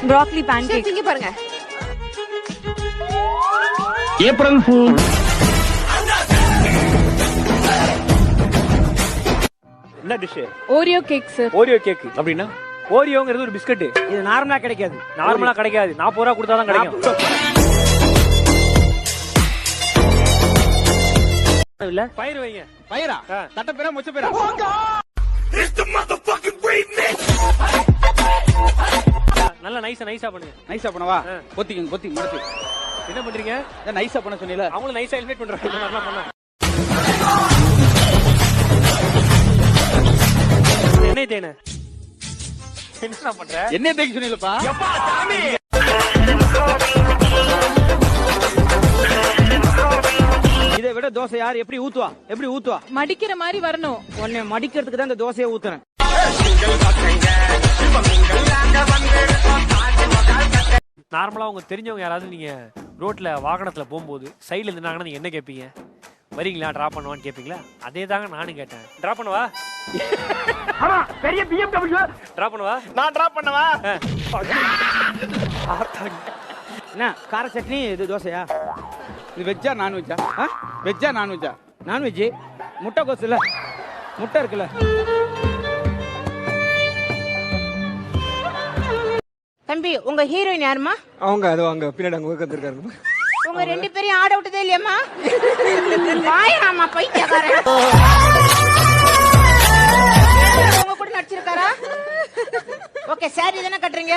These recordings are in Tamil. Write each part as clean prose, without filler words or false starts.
Broccoli pancake. இங்க பாருங்க. April fool. என்ன dish? Oreo cake sir. Oreo cake அப்படின்னா ஓரியோங்கிறது ஒரு பிஸ்கட். இது நார்மலா கிடைக்காது. நார்மலா கிடைக்காது. 40 ரூபா கொடுத்தா தான் கிடைக்கும். இல்ல பயிர் வைங்க. பயிரா? தட்டப்பேரா முச்சப்பேரா? நல்லா நைஸா பண்ணுங்க. நைஸா பண்ணவா? பொத்திங்க முடிச்சு. என்ன பண்றீங்க? நைஸா பண்ண சொன்னீல. அவங்களும் நைஸா இன்வைட் பண்றாங்க. நல்லா பண்ணா. என்ன தேனே? என்ன பண்ற? என்ன தேய்க்க சொன்னீலப்பா? எப்பா சாமி. இதை விட தோசை யார் எப்படி ஊத்துவா? மடிக்கிற மாதிரி வரணும். உன்னை மடிக்கிறதுக்கு தான் இந்த தோசையை ஊத்துறேன். நார்மலா உங்க தெரிஞ்சவங்க யாராவது நீங்க ரோட்ல வாகனத்துல போகும்போது சைடுல இருந்தாங்கன்னா நீங்க என்ன கேட்பீங்க? வரீங்களா டிராப் பண்ணுவான்னு கேட்பீங்களா? அதே தாங்க நானும் கேட்டேன். டிராப் பண்ணவா? ஆமா, பெரிய BMW. டிராப் பண்ணவா? நான் டிராப் பண்ணவா? என்ன கார சட்னி? இது தோசையா? இது வெஜ்ஜா நான்வெஜ்ஜா? வெஜ்ஜா நான்வெஜ்ஜா? நான்வெஜ். முட்டை கோஸ் இல்ல, முட்டை இருக்குல்ல. தம்பி, உங்க ஹீரோயின் யாருமா? அவங்க பின்னாடி அங்க உட்கார்ந்திருக்காங்க. உங்க ரெண்டு பேரையும் ஆட விட்டதே இல்லையாமா? வாயாமா பைத்தியக்காரன். உங்க கூட நடிச்சிருக்காரா? ஓகே, சாரி தானே கட்டுறீங்க?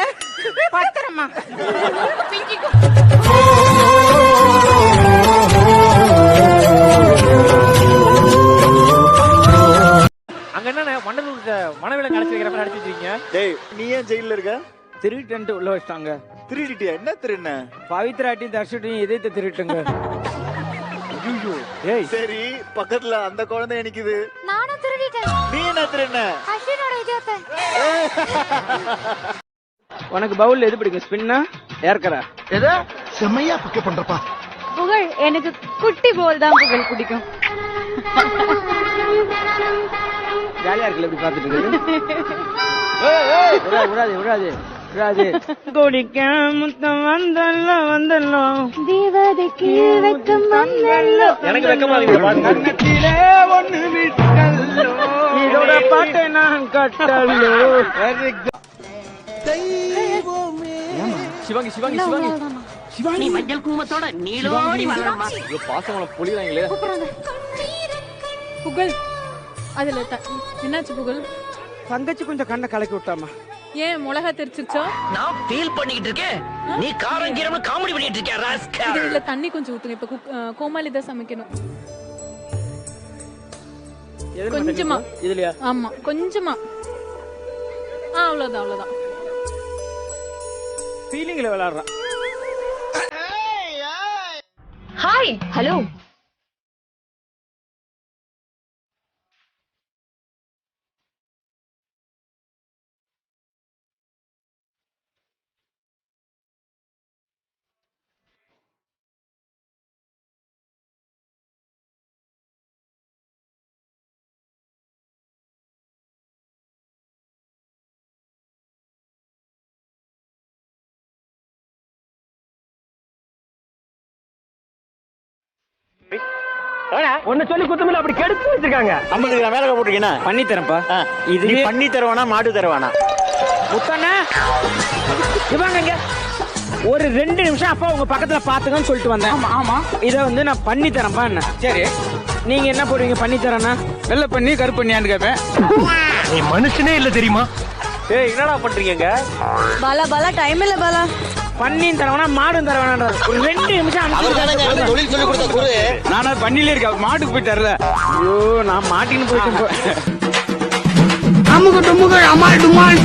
பத்திரமா பிஞ்சிக்கும். அங்க என்ன மனவிலங்கு அடைச்சு வைக்கிற மாதிரி அடைச்சு வச்சிருக்கீங்க? டேய், நீ ஏன் ஜெயில இருக்க? திருட்டு உள்ள வச்சிட்டாங்க. திருடிட்டியா? என்ன திருடுன? பவித்ராட்டியும் தர்ஷட்டையும் இதயத்தை திருட்டுங்க. ஏய், சரி, பக்கத்துல அந்த குழந்தை நிக்குது. நானும் திருடிட்டேன். நீ என்ன திருடுன? அஸ்வினோட இதயத்தை. உனக்கு பவுல் எது பிடிக்கும்? ஸ்பின்னா ஏற்கரா? எது? செம்மையா பிக்கப் பண்றப்பா. புகழ், எனக்கு குட்டி போல் தான் புகழ் பிடிக்கும். ஜாலியா இருக்குல்ல இப்படி பாத்துட்டு விடாது. கொடிக்க முத்தம் வந்தல்லோ தேவதைக்கு வெக்கம் வந்தல்லோ. எனக்கு வெக்கமா இருக்கு பாருங்க. கண்ணத்திலே ஒண்ணு விட்டல்லோ. இதோட பாட்டை நான் கட்டல்லோ. சிவாங்கி மஞ்சள் குங்குமத்தோட நீலோடி வரமா. பாசமலம் புளிறாங்களே. புகழ், அதுல என்னாச்சு புகழ்? தங்கச்சி கொஞ்சம் கண்ணை கலக்கி விட்டாமா. ஏன் மிளகா தெரிச்சிருச்சோ? நான் ஃபீல் பண்ணிட்டு இருக்கேன். நீ காரங்கீரமா காமெடி பண்ணிட்டு இருக்க ராஸ்கல். இதுல தண்ணி கொஞ்சம் ஊத்துங்க. இப்ப கோமாளி தான் சமைக்கணும். கொஞ்சமா இதுலயா? ஆமா, கொஞ்சமா. அவ்வளவுதான். ஃபீலிங்ல விளையாடுறான். Hi, hello. ஒன்னு சொல்லி குத்தமில்ல அப்படி கெடுத்து வச்சிருக்காங்க. 50 கிராம் வேலை போட்டுருக்கீங்க. பண்ணி தரேன்ப்பா. இது நீ பண்ணி தருவானா மாடு தருவானா? முத்தானே இவாங்க ஒரு 2 நிமிஷம் அப்பா உங்க பக்கத்துல பாத்துக்கன்னு சொல்லிட்டு வந்தேன். ஆமா, இத வந்து நான் பண்ணி தரேன்ப்பா. என்ன சரி, நீங்க என்ன போடுவீங்க? பண்ணி தரேன்னா வெள்ளை பண்ணி கருப்பு பண்ணியான்னு கேட்பேன். நீ மனுஷனே இல்ல தெரியுமா? ஏய், என்னடா பண்றீங்க? பாலா டைம் இல்ல பாலா. பண்ணி தரவேனா மாடும் தரவேனா? ஒரு 2 நிமிஷம் தொழில் சொல்லி கொடுத்த குரு. நானா பண்ணிலே இருக்கேன். மாட்டுக்கு போயிட்டாருல. ஐயோ, நான் மாட்டின்னு போயிட்டு. அமுக டுமுக அமால் டுமால்.